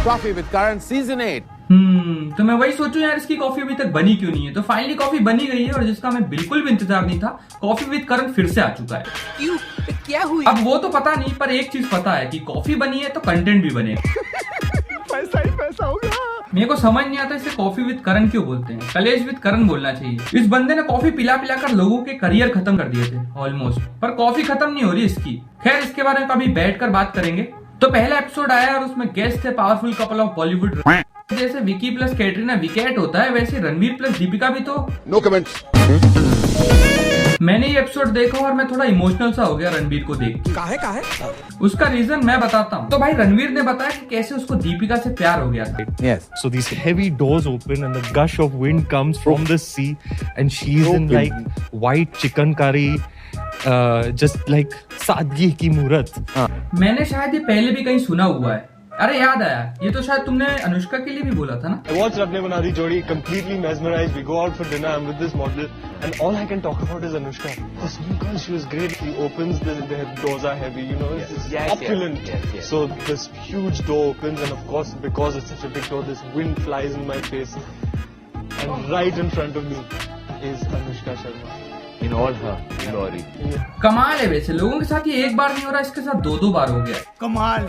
Coffee with Karan Season 8. तो मैं वही सोचूं यार इसकी कॉफी अभी तक बनी क्यों नहीं है। तो फाइनली कॉफी बनी गई है और जिसका हमें बिल्कुल भी इंतजार नहीं था, कॉफी विद करण फिर से आ चुका है। क्यों? क्या हुई? अब वो तो पता नहीं, पर एक चीज पता है कि कॉफी बनी है तो कंटेंट भी बने। पैसा ही पैसा होगा। मेरे को समझ नहीं आता इसे कॉफी विद करण क्यों बोलते हैं, कलेश विद करण बोलना चाहिए। इस बंदे ने कॉफी पिला पिला कर लोगों के करियर खत्म कर दिए थे ऑलमोस्ट, पर कॉफी खत्म नहीं हो रही इसकी। खैर इसके बारे में कभी बैठ कर बात करेंगे। तो पहला एपिसोड आया और उसमें गेस्ट थे पावरफुल कपल ऑफ बॉलीवुड। जैसे विकी प्लस कैटरीना विकेट होता है, वैसे रणवीर प्लस दीपिका भी तो। No comments. मैंने ये एपिसोड देखा और मैं थोड़ा इमोशनल सा हो गया रणवीर को देख के। काहे? उसका रीजन मैं बताता हूँ। तो भाई रणवीर ने बताया कि कैसे उसको दीपिका से प्यार हो गया था। Yes. So these heavy doors open and the gush of wind comes from the sea and she's in like white chicken curry, just like सादगी की मूरत। मैंने शायद ये पहले भी कहीं सुना हुआ है। अरे याद आया, ये तो शायद तुमने अनुष्का के लिए भी बोला था ना। I watched Rab Ne Bana Di Jodi, completely mesmerized. We go out for dinner. I'm with this model, and all I can talk about is Anushka. This new girl, she was great. She opens the doors are heavy, you know, it's opulent. Yes. So this huge door opens, and of course, because it's such a big door, this wind flies in my face, and right in front of me is Anushka Sharma. In all her glory. कमाल है। वैसे लोगों के साथ ये एक बार नहीं हो रहा, इसके साथ दो बार हो गया। कमाल।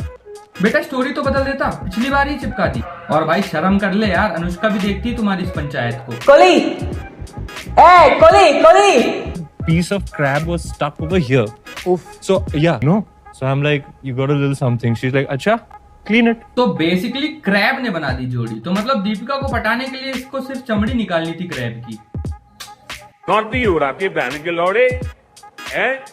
बेटा स्टोरी तो बदल देता, पिछली बार ही चिपका दी। और भाई शर्म कर ले यार, अनुष्का भी देखती तुम्हारी इस पंचायत को। Koli! Piece of crab was stuck over here. Oof. So yeah, no. So I'm like, you got a little something. She's like, अच्छा, clean it. तो बेसिकली क्रैब ने बना दी जोड़ी। तो मतलब दीपिका को पटाने के लिए इसको सिर्फ चमड़ी निकालनी थी क्रैब की। नॉटी हो रहा आपके बहन के लौड़े है,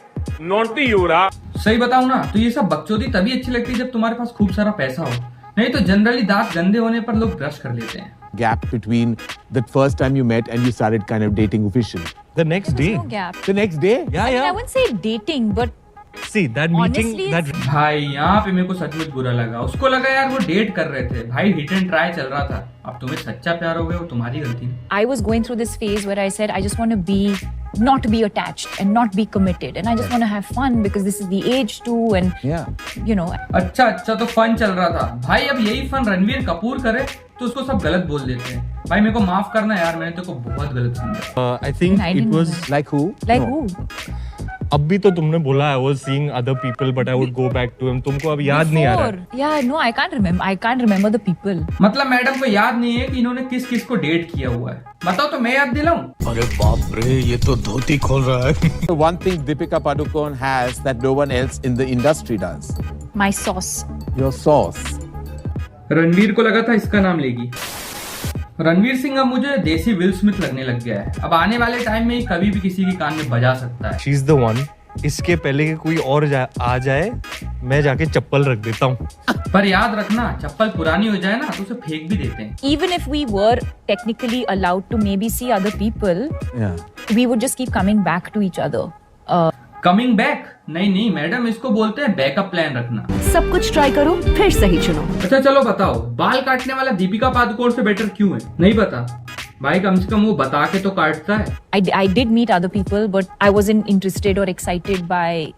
नॉटी हो रहा। सही बताऊं ना तो ये सब बकचोदी तभी अच्छी लगती है जब तुम्हारे पास खूब सारा पैसा हो, नहीं तो जनरली दांत गंदे होने पर लोग ब्रश कर लेते हैं। Gap between the first time you met and you started kind of dating officially. The next day. No gap. The next day? Yeah, I yeah. wouldn't say dating, but See, that meeting, Honestly, that भाई यहाँ पे मेरे को सचमुच बुरा लगा। उसको लगा यार वो डेट कर रहे थे, भाई हिट एंड ट्राई चल रहा था। अब तुम्हें सच्चा प्यार हो गया, वो तुम्हारी गलती नहीं। I was going through this phase where I said I just want to not be attached and not be committed, and I just want to have fun because this is the age too, and Yeah. you know. अच्छा तो fun चल रहा था भाई। अब यही fun Ranveer Kapoor करे तो उसको सब गलत बोल देते हैं। भाई मेरे को माफ करना यार, मैंने तेरे को बहुत गलत समझा। I think I it didn't was. know Like who? Like No. who? अब भी तो तुमने बोला I was seeing other people, but I would go back to him. तुमको अब याद नहीं आ रहा है? Before. Yeah, no, I can't remember. I can't remember the people. मतलब मैडम को याद नहीं है कि इन्होंने किस किस को डेट किया हुआ है। बताओ तो मैं याद दिलाऊं। अरे बाप रे, ये तो धोती खोल रहा है। The one thing Deepika Padukone has that no one else in the industry does. My sauce. Your sauce. Ranveer को लगा था इसका नाम लेगी। रणवीर सिंह अब मुझे देसी विल स्मिथ लगने लग गया है। अब आने वाले टाइम में कभी भी किसी के कान में बजा सकता है। She's the one. इसके पहले कि कोई और आ जाए, मैं जाके चप्पल रख देता हूँ। पर याद रखना, चप्पल पुरानी हो जाए ना तो उसे फेंक भी देते हैं। Even if we were technically allowed to maybe see other people, Yeah. we would just keep coming back to each other. Coming back? नहीं मैडम, इसको बोलते हैं बैकअप प्लान रखना। सब कुछ ट्राई करो फिर सही चुनो। अच्छा चलो बताओ, बाल काटने वाला दीपिका पादुकोण से बेटर क्यों है? नहीं पता भाई, कम से कम वो बता के तो काटता है। I did meet other people, but I wasn't interested or excited by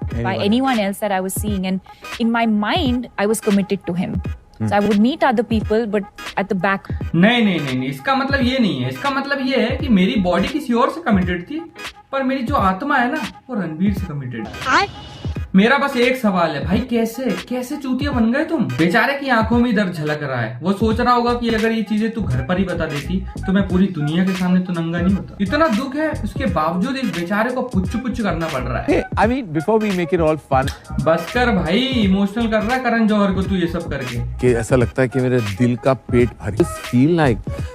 anyone else that I was seeing, and in my mind, I was committed to him. So I would meet other people, but at the back. नहीं, इसका मतलब ये नहीं है। इसका मतलब ये है कि मेरी बॉडी किसी और से कमिटेड थी, पर मेरी जो आत्मा है ना वो रणवीर से कमिटेड है। मेरा बस एक सवाल है भाई, कैसे चूतिया बन गए तुम? बेचारे की आंखों में दर्द झलक रहा है। वो सोच रहा होगा कि अगर ये चीजें तू घर पर ही बता देती तो मैं पूरी दुनिया के सामने तो नंगा नहीं होता। इतना दुख है, उसके बावजूद इस बेचारे को पुच्छ करना पड़ रहा है। Hey, I mean, before we make it all fun, बस कर भाई, इमोशनल कर रहा है करण जौहर को तू ये सब करके। कि ऐसा लगता है कि मेरे दिल का पेट भर। Just feel like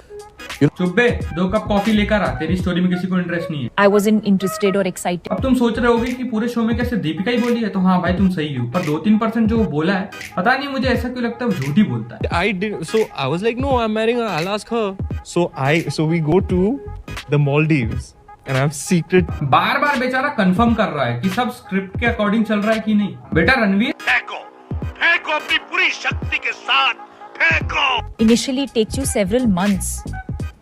चुप्पे, 2 कप कॉफी लेकर आ, तेरी स्टोरी में किसी को इंटरेस्ट नहीं है। I wasn't interested or excited. अब तुम सोच रहे होगे कि पूरे शो में कैसे दीपिका ही बोली है, तो हाँ भाई तुम सही हो, पर 2-3% जो वो बोला है, पता नहीं मुझे ऐसा क्यों लगता है वो झूठ ही बोलता है। I did. So I was like, no, I'm marrying her. I'll ask her. So we go to the Maldives, and I have secret. बार बेचारा कंफर्म कर रहा है कि सब स्क्रिप्ट के अकॉर्डिंग चल रहा है कि नहीं। बेटा रणवीर, फेंको अपनी पूरी शक्ति के साथ फेंको। Initially, it takes you several months.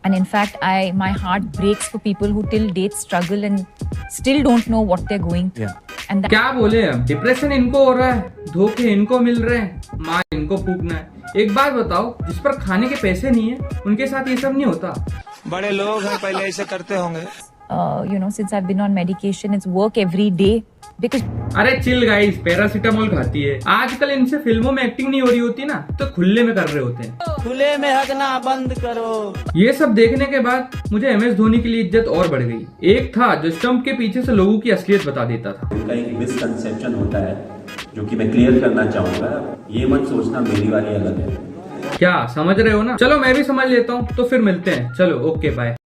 And in fact, my heart breaks for people who till date struggle and still don't know what they're going through. yeah. And that, क्या बोले अब, डिप्रेशन इनको हो रहा है, धोखे इनको मिल रहे हैं, मार इनको फूकना है। एक बात बताओ, जिस पर खाने के पैसे नहीं है उनके साथ ये सब नहीं होता। बड़े लोग हैं, पहले ऐसे करते होंगे। since I've been on medication, it's work every day because अरे चिल गाइस, पैरासीटामोल खाती है। आजकल इनसे फिल्मों में एक्टिंग नहीं हो रही होती ना, तो खुले में कर रहे होते हैं। खुले में हगना बंद करो। ये सब देखने के बाद मुझे MS धोनी की इज्जत और बढ़ गई। एक था जो स्टंप के पीछे से लोगों की असलियत बता देता था। उनका एक मिसकंसेप्शन होता है जो कि मैं क्लियर करना चाहूंगा। ये मत सोचना मेरी वाली अलग है। क्या समझ रहे हो ना? चलो मैं भी समझ लेता हूँ, तो फिर मिलते हैं। चलो ओके बाय।